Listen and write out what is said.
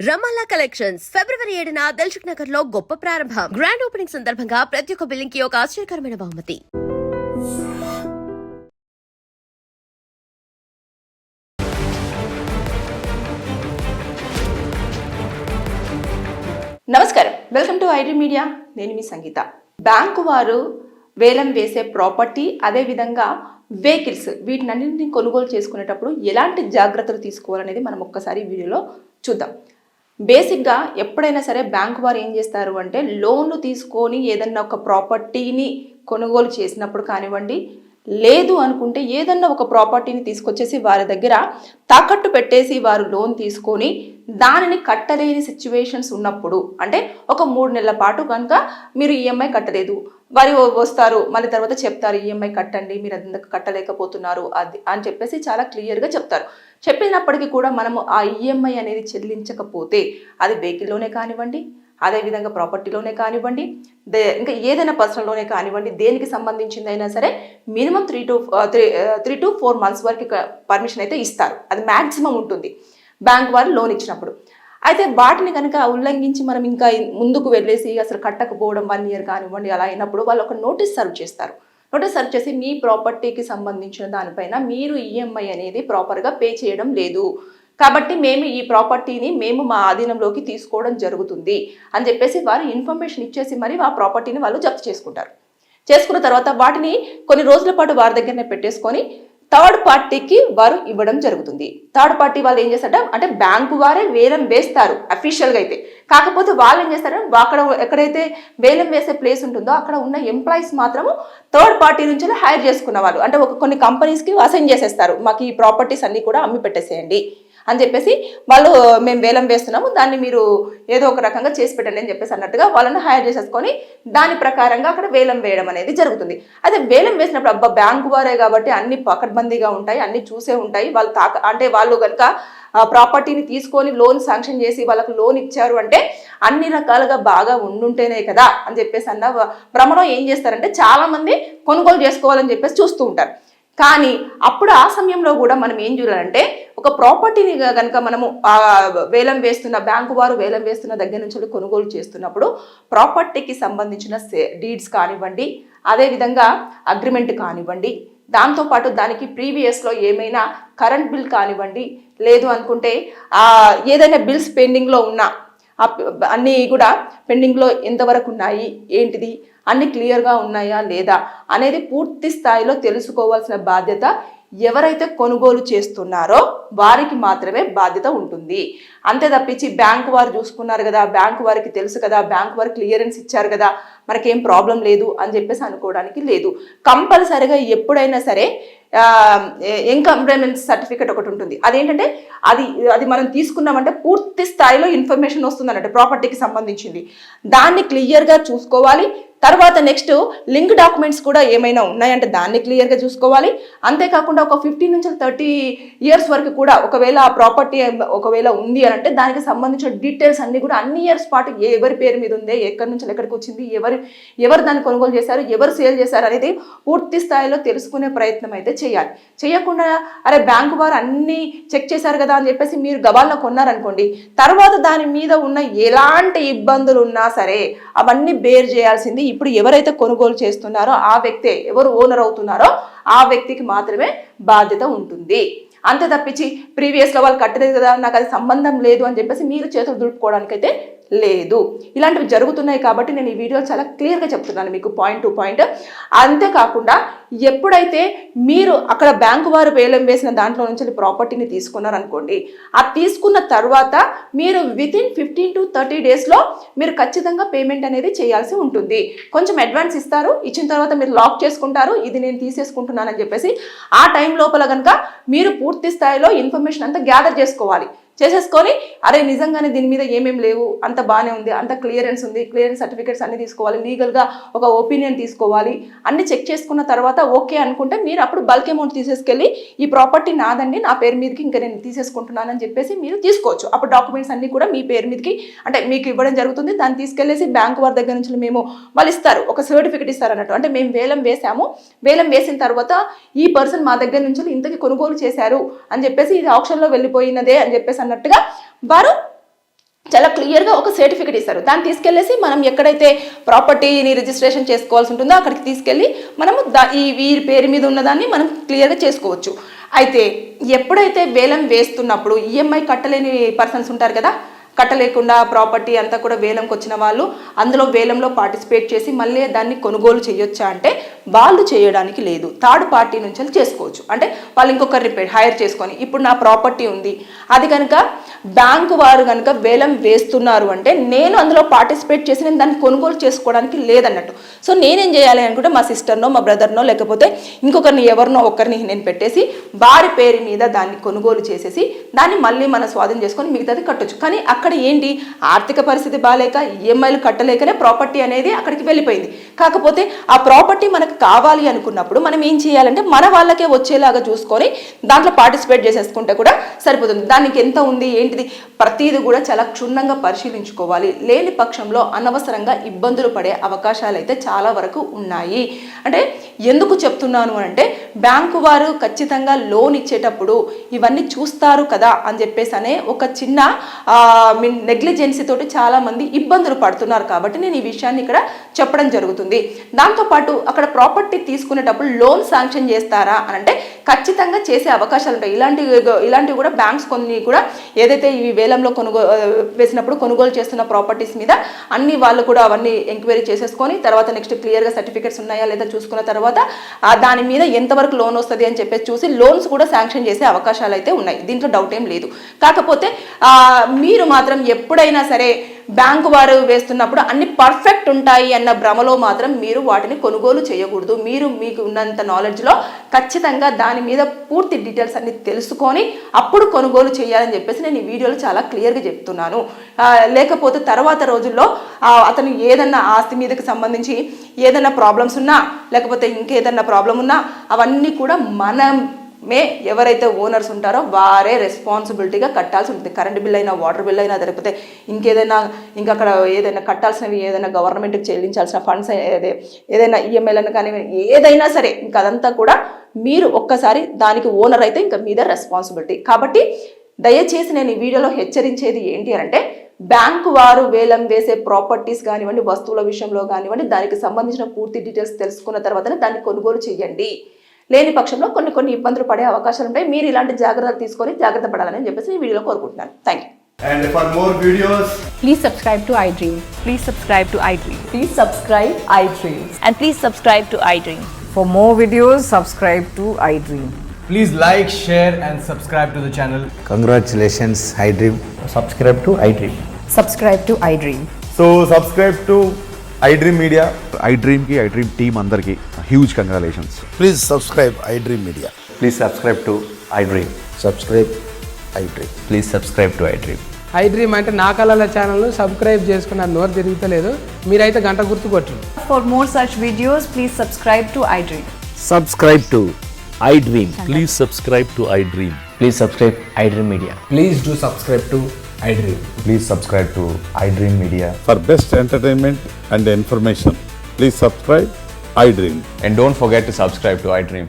రమాలా collections ఫిబ్రవరి 7న దిల్సుఖ్ నగర్ లో గొప్ప ప్రారంభం. గ్రాండ్ ఓపెనింగ్ సందర్భంగా ప్రతి ఒక్క బిల్లింగ్ కి ఒక ఆశ్చర్యకరమైన బహుమతి. నమస్కారం, వెల్కమ్ టు ఐడ్రీ మీడియా. నేను మీ సంగీత. బ్యాంకు వారు వేలం వేసే ప్రాపర్టీ, అదేవిధంగా వెహికల్స్, వీటినన్నింటినీ కొనుగోలు చేసుకునేటప్పుడు ఎలాంటి జాగ్రత్తలు తీసుకోవాలనేది మనం ఒక్కసారి వీడియోలో చూద్దాం. బేసిక్గా ఎప్పుడైనా సరే బ్యాంకు వారు ఏం చేస్తారు అంటే, లోన్లు తీసుకొని ఏదన్నా ఒక ప్రాపర్టీని కొనుగోలు చేసినప్పుడు కానివ్వండి, లేదు అనుకుంటే ఏదన్నా ఒక ప్రాపర్టీని తీసుకొచ్చేసి వారి దగ్గర తాకట్టు పెట్టేసి వారు లోన్ తీసుకొని దానిని కట్టలేని సిచ్యువేషన్స్ ఉన్నప్పుడు, అంటే ఒక 3 నెలల పాటు కనుక మీరు ఈఎంఐ కట్టలేదు, వారు వస్తారు మళ్ళీ తర్వాత చెప్తారు ఈఎంఐ కట్టండి, మీరు అందుకు కట్టలేకపోతున్నారు అది అని చెప్పేసి చాలా క్లియర్గా చెప్తారు. చెప్పినప్పటికీ కూడా మనము ఆ ఈఎంఐ అనేది చెల్లించకపోతే, అది వెహికల్లోనే కానివ్వండి, అదేవిధంగా ప్రాపర్టీలోనే కానివ్వండి, ఇంకా ఏదైనా పర్సనల్ లోనే కానివ్వండి, దేనికి సంబంధించిందైనా సరే మినిమం 3 to 4 months వరకు పర్మిషన్ అయితే ఇస్తారు. అది మ్యాక్సిమం ఉంటుంది బ్యాంక్ వారు లోన్ ఇచ్చినప్పుడు. అయితే వాటిని కనుక ఉల్లంఘించి మనం ఇంకా ముందుకు వెళ్ళేసి అసలు కట్టకపోవడం 1 year కానివ్వండి, అలా అయినప్పుడు వాళ్ళు ఒక నోటీస్ సర్వ్ చేస్తారు. నోటీస్ సర్వ్ చేసి మీ ప్రాపర్టీకి సంబంధించిన దానిపైన మీరు ఈఎంఐ అనేది ప్రాపర్గా పే చేయడం లేదు, కాబట్టి మేము ఈ ప్రాపర్టీని మా ఆధీనంలోకి తీసుకోవడం జరుగుతుంది అని చెప్పేసి వారు ఇన్ఫర్మేషన్ ఇచ్చేసి మరి ఆ ప్రాపర్టీని వాళ్ళు జప్తు చేసుకుంటారు. చేసుకున్న తర్వాత వాటిని కొన్ని రోజుల పాటు వారి దగ్గరనే పెట్టేసుకొని థర్డ్ పార్టీకి వారు ఇవ్వడం జరుగుతుంది. థర్డ్ పార్టీ వాళ్ళు ఏం చేస్తారంటే, అంటే బ్యాంకు వారే వేలం వేస్తారు అఫీషియల్గా అయితే. కాకపోతే వాళ్ళు ఏం చేస్తారంటే, అక్కడ ఎక్కడైతే వేలం వేసే ప్లేస్ ఉంటుందో అక్కడ ఉన్న ఎంప్లాయీస్ మాత్రము థర్డ్ పార్టీ నుంచి హైర్ చేసుకున్న వాళ్ళు, అంటే కొన్ని కంపెనీస్కి అసైన్ చేసేస్తారు, మాకు ఈ ప్రాపర్టీస్ అన్ని కూడా అమ్మి పెట్టేసేయండి అని చెప్పేసి, వాళ్ళు మేము వేలం వేస్తున్నాము, దాన్ని మీరు ఏదో ఒక రకంగా చేసి పెట్టండి అని చెప్పేసి అన్నట్టుగా వాళ్ళని హైర్ చేసేసుకొని దాని ప్రకారంగా అక్కడ వేలం వేయడం అనేది జరుగుతుంది. అదే వేలం వేసినప్పుడు బ్యాంకు వారే కాబట్టి అన్ని పకడ్బందీగా ఉంటాయి, అన్ని చూసే ఉంటాయి. వాళ్ళు అంటే వాళ్ళు కనుక ప్రాపర్టీని తీసుకొని లోన్ శాంక్షన్ చేసి వాళ్ళకు లోన్ ఇచ్చారు అంటే అన్ని రకాలుగా బాగా ఉండుంటేనే కదా అని చెప్పేసి అన్న భ్రమలో ఏం చేస్తారంటే, చాలా మంది కొనుగోలు చేసుకోవాలని చెప్పేసి చూస్తూ ఉంటారు. కానీ అప్పుడు ఆ సమయంలో కూడా మనం ఏం చూడాలంటే, ఒక ప్రాపర్టీని కనుక మనము వేలం వేస్తున్న బ్యాంకు వారు వేలం వేస్తున్న దగ్గర నుంచి కొనుగోలు చేస్తున్నప్పుడు ప్రాపర్టీకి సంబంధించిన డీడ్స్ కానివ్వండి, అదేవిధంగా అగ్రిమెంట్ కానివ్వండి, దాంతోపాటు దానికి ప్రీవియస్లో ఏమైనా కరెంట్ బిల్ కానివ్వండి, లేదు అనుకుంటే ఏదైనా బిల్స్ పెండింగ్లో ఉన్నా అన్నీ కూడా పెండింగ్లో ఎంతవరకు ఉన్నాయి, ఏంటిది అన్ని క్లియర్గా ఉన్నాయా లేదా అనేది పూర్తి స్థాయిలో తెలుసుకోవాల్సిన బాధ్యత ఎవరైతే కొనుగోలు చేస్తున్నారో వారికి మాత్రమే బాధ్యత ఉంటుంది. అంతే తప్పించి బ్యాంకు వారు చూసుకున్నారు కదా, బ్యాంకు వారికి తెలుసు కదా, బ్యాంకు వారు క్లియరెన్స్ ఇచ్చారు కదా, మనకేం ప్రాబ్లం లేదు అని చెప్పేసి అనుకోవడానికి లేదు. కంపల్సరిగా ఎప్పుడైనా సరే ఇన్కంప్లిమెంట్ సర్టిఫికేట్ ఒకటి ఉంటుంది. అదేంటంటే అది మనం తీసుకున్నామంటే పూర్తి స్థాయిలో ఇన్ఫర్మేషన్ వస్తుంది అన్నట్టు ప్రాపర్టీకి సంబంధించింది. దాన్ని క్లియర్గా చూసుకోవాలి. తర్వాత నెక్స్ట్ లింక్ డాక్యుమెంట్స్ కూడా ఏమైనా ఉన్నాయంటే దాన్ని క్లియర్గా చూసుకోవాలి. అంతేకాకుండా ఒక 15 నుంచి 30 years వరకు కూడా ఒకవేళ ఆ ప్రాపర్టీ ఒకవేళ ఉంది అని అంటే దానికి సంబంధించిన డీటెయిల్స్ అన్ని కూడా అన్ని ఇయర్స్ పాటు ఎవరి పేరు మీద ఉంది, ఎక్కడి నుంచి ఎక్కడికి వచ్చింది, ఎవరు దాన్ని కొనుగోలు చేశారు, ఎవరు సేల్ చేశారు అనేది పూర్తి స్థాయిలో తెలుసుకునే ప్రయత్నం అయితే చేయాలి. చేయకుండా అరే బ్యాంకు వారు అన్నీ చెక్ చేశారు కదా అని చెప్పేసి మీరు గబాల్లో కొన్నారనుకోండి, తర్వాత దాని మీద ఉన్న ఎలాంటి ఇబ్బందులు ఉన్నా సరే అవన్నీ బేర్ చేయాల్సింది ఇప్పుడు ఎవరైతే కొనుగోలు చేస్తున్నారో ఆ వ్యక్తే, ఎవరు ఓనర్ అవుతున్నారో ఆ వ్యక్తికి మాత్రమే బాధ్యత ఉంటుంది. అంతే తప్పించి ప్రీవియస్లో వాళ్ళు కట్టలేదు కదా, నాకు అది సంబంధం లేదు అని చెప్పేసి మీరు చేతులు దులుపుకోవడానికైతే లేదు. ఇలాంటివి జరుగుతున్నాయి కాబట్టి నేను ఈ వీడియో చాలా క్లియర్గా చెప్తున్నాను మీకు, పాయింట్ టు పాయింట్. అంతేకాకుండా ఎప్పుడైతే మీరు అక్కడ బ్యాంకు వారు వేలం వేసిన దాంట్లో నుంచి ప్రాపర్టీని తీసుకున్నారనుకోండి, ఆ తీసుకున్న తర్వాత మీరు వితిన్ 15 to 30 daysలో మీరు ఖచ్చితంగా పేమెంట్ అనేది చేయాల్సి ఉంటుంది. కొంచెం అడ్వాన్స్ ఇస్తారు, ఇచ్చిన తర్వాత మీరు లాక్ చేసుకుంటారు, ఇది నేను తీసేసుకుంటున్నానని చెప్పేసి. ఆ టైం లోపల కనుక మీరు పూర్తి స్థాయిలో ఇన్ఫర్మేషన్ అంతా గ్యాదర్ చేసుకోవాలి. చేసేసుకొని అరే నిజంగానే దీని మీద ఏమేమి లేవు, అంత బాగానే ఉంది, అంత క్లియరెన్స్ ఉంది, క్లియరెన్స్ సర్టిఫికేట్స్ అన్ని తీసుకోవాలి, లీగల్గా ఒక ఒపీనియన్ తీసుకోవాలి, అన్ని చెక్ చేసుకున్న తర్వాత ఓకే అనుకుంటే మీరు అప్పుడు బల్క్ అమౌంట్ తీసేసుకెళ్ళి ఈ ప్రాపర్టీ నాదండి, నా పేరు మీదకి ఇంకా నేను తీసేసుకుంటున్నానని చెప్పేసి మీరు తీసుకోవచ్చు. అప్పుడు డాక్యుమెంట్స్ అన్ని కూడా మీ పేరు మీదకి అంటే మీకు ఇవ్వడం జరుగుతుంది. దాన్ని తీసుకెళ్ళేసి బ్యాంకు వారి దగ్గర నుంచి వాళ్ళు ఇస్తారు, ఒక సర్టిఫికేట్ ఇస్తారు అన్నట్టు. అంటే మేము వేలం వేసాము, వేలం వేసిన తర్వాత ఈ పర్సన్ మా దగ్గర నుంచి ఇంతకి కొనుగోలు చేశారు అని చెప్పేసి, ఇది ఆప్షన్లో వెళ్ళిపోయినదే అని చెప్పేసి అన్నట్టుగా వారు క్లియర్గా ఒక సర్టిఫికేట్ ఇస్తారు. దాన్ని తీసుకెళ్లేసి మనం ఎక్కడైతే ప్రాపర్టీని రిజిస్ట్రేషన్ చేసుకోవాల్సి ఉంటుందో అక్కడికి తీసుకెళ్ళి మనము వీరి పేరు మీద ఉన్నదాన్ని మనం క్లియర్గా చేసుకోవచ్చు. అయితే ఎప్పుడైతే వేలం వేస్తున్నప్పుడు ఈఎంఐ కట్టలేని పర్సన్స్ ఉంటారు కదా, కట్టలేకుండా ప్రాపర్టీ అంతా కూడా వేలంకి వచ్చిన వాళ్ళు అందులో వేలంలో పార్టిసిపేట్ చేసి మళ్ళీ దాన్ని కొనుగోలు చేయొచ్చా అంటే వాళ్ళు చేయడానికి లేదు, థర్డ్ పార్టీ నుంచి చేసుకోవచ్చు. అంటే వాళ్ళు ఇంకొకరిని హైర్ చేసుకొని ఇప్పుడు నా ప్రాపర్టీ ఉంది అది కనుక బ్యాంకు వారు కనుక వేలం వేస్తున్నారు అంటే నేను అందులో పార్టిసిపేట్ చేసి నేను దాన్ని కొనుగోలు చేసుకోవడానికి లేదన్నట్టు. సో నేనేం చేయాలి అనుకుంటే మా సిస్టర్నో మా బ్రదర్నో లేకపోతే ఇంకొకరిని ఎవరినో ఒకరిని నేను పెట్టేసి వారి పేరు మీద దాన్ని కొనుగోలు చేసేసి దాన్ని మళ్ళీ మనం స్వాధీనం చేసుకొని మిగతాది కట్టొచ్చు. కానీ అక్కడ ఏంటి, ఆర్థిక పరిస్థితి బాగాలేక ఈఎంఐలు కట్టలేకనే ప్రాపర్టీ అనేది అక్కడికి వెళ్ళిపోయింది. కాకపోతే ఆ ప్రాపర్టీ మనకు కావాలి అనుకున్నప్పుడు మనం ఏం చేయాలంటే మన వాళ్ళకే వచ్చేలాగా చూసుకొని దాంట్లో పార్టిసిపేట్ చేసేసుకుంటే కూడా సరిపోతుంది. దానికి ఎంత ఉంది ఏంటిది ప్రతిదీ కూడా చాలా క్షుణ్ణంగా పరిశీలించుకోవాలి. లేని పక్షంలో అనవసరంగా ఇబ్బందులు పడే అవకాశాలు అయితే చాలా వరకు ఉన్నాయి. అంటే ఎందుకు చెప్తున్నాను అంటే బ్యాంకు వారు ఖచ్చితంగా లోన్ ఇచ్చేటప్పుడు ఇవన్నీ చూస్తారు కదా అని చెప్పేసి అనే ఒక చిన్న నెగ్లిజెన్సీ తోటి చాలా మంది ఇబ్బందులు పడుతున్నారు కాబట్టి నేను ఈ విషయాన్ని ఇక్కడ చెప్పడం జరుగుతుంది. దాంతోపాటు అక్కడ ప్రాపర్టీ తీసుకునేటప్పుడు లోన్ శాంక్షన్ చేస్తారా అని అంటే ఖచ్చితంగా చేసే అవకాశాలు ఉంటాయి. ఇలాంటివి కూడా బ్యాంక్స్ కొన్ని కూడా ఏదైతే ఇవి వేలంలో వేసినప్పుడు కొనుగోలు చేస్తున్న ప్రాపర్టీస్ మీద అన్ని వాళ్ళు కూడా అవన్నీ ఎంక్వైరీ చేసేసుకొని తర్వాత నెక్స్ట్ క్లియర్గా సర్టిఫికేట్స్ ఉన్నాయా లేదా చూసుకున్న తర్వాత దాని మీద ఎంతవరకు లోన్ వస్తుంది అని చెప్పేసి చూసి లోన్స్ కూడా శాంక్షన్ చేసే అవకాశాలు అయితే ఉన్నాయి. దీంట్లో డౌట్ ఏం లేదు. కాకపోతే మీరు మాత్రం ఎప్పుడైనా సరే బ్యాంకు వారు వేస్తున్నప్పుడు అన్ని పర్ఫెక్ట్ ఉంటాయి అన్న భ్రమలో మాత్రం మీరు వాటిని కొనుగోలు చేయకూడదు. మీకు ఉన్నంత నాలెడ్జ్లో ఖచ్చితంగా దాని మీద పూర్తి డీటెయిల్స్ అన్ని తెలుసుకొని అప్పుడు కొనుగోలు చేయాలని చెప్పేసి నేను ఈ వీడియోలో చాలా క్లియర్గా చెప్తున్నాను. లేకపోతే తర్వాత రోజుల్లో అతను ఏదన్నా ఆస్తి మీదకి సంబంధించి ఏదైనా ప్రాబ్లమ్స్ ఉన్నా లేకపోతే ఇంకేదన్నా ప్రాబ్లం ఉన్నా అవన్నీ కూడా మనమే ఎవరైతే ఓనర్స్ ఉంటారో వారే రెస్పాన్సిబిలిటీగా కట్టాల్సి ఉంటుంది. కరెంట్ బిల్ అయినా వాటర్ బిల్ అయినా లేకపోతే ఇంకేదైనా ఇంకా అక్కడ ఏదైనా కట్టాల్సినవి ఏదైనా గవర్నమెంట్కి చెల్లించాల్సిన ఫండ్స్ ఏదైనా ఈఎంఐలను కానీ ఏదైనా సరే ఇంకా అదంతా కూడా మీరు ఒక్కసారి దానికి ఓనర్ అయితే ఇంకా మీద రెస్పాన్సిబిలిటీ. కాబట్టి దయచేసి నేను ఈ వీడియోలో హెచ్చరించేది ఏంటి అంటే బ్యాంకు వారు వేలం వేసే ప్రాపర్టీస్ కానివ్వండి వస్తువుల విషయంలో కానివ్వండి దానికి సంబంధించిన పూర్తి డీటెయిల్స్ తెలుసుకున్న తర్వాతనే దాన్ని కొనుగోలు చేయండి. లేని పక్షంలో కొన్ని ఇబ్బందులు పడే అవకాశాలు ఉంటాయి. మీరు ఇలాంటి జాగ్రత్తలు తీసుకొని జాగ్రత్త పడాలని చెప్పేసి ఈ వీడియోలో కోరుకుంటున్నాను. Thank you. And for more videos, Please subscribe to iDream. Please subscribe to iDream. Please subscribe iDream. And please subscribe to iDream. For more videos, subscribe to iDream. please like, share and subscribe to the channel. Congratulations, iDream. Subscribe to iDream. Subscribe to iDream. So subscribe to iDream Media. iDream ki iDream team andarki huge congratulations. Please subscribe iDream Media. Please subscribe to iDream. Subscribe iDream. Please subscribe to iDream. iDream అంటే నా కళల channel subscribe చేసుకున్న నోరు తిరుగుతలేదు, మీరైతే గంట గుర్తు కొట్టండి. For more such videos, please subscribe to iDream. Subscribe to iDream. Please subscribe to iDream. Please subscribe iDream Media. Please do subscribe to iDream. Please subscribe to iDream Media. For best entertainment and information, please subscribe iDream. And don't forget to subscribe to iDream.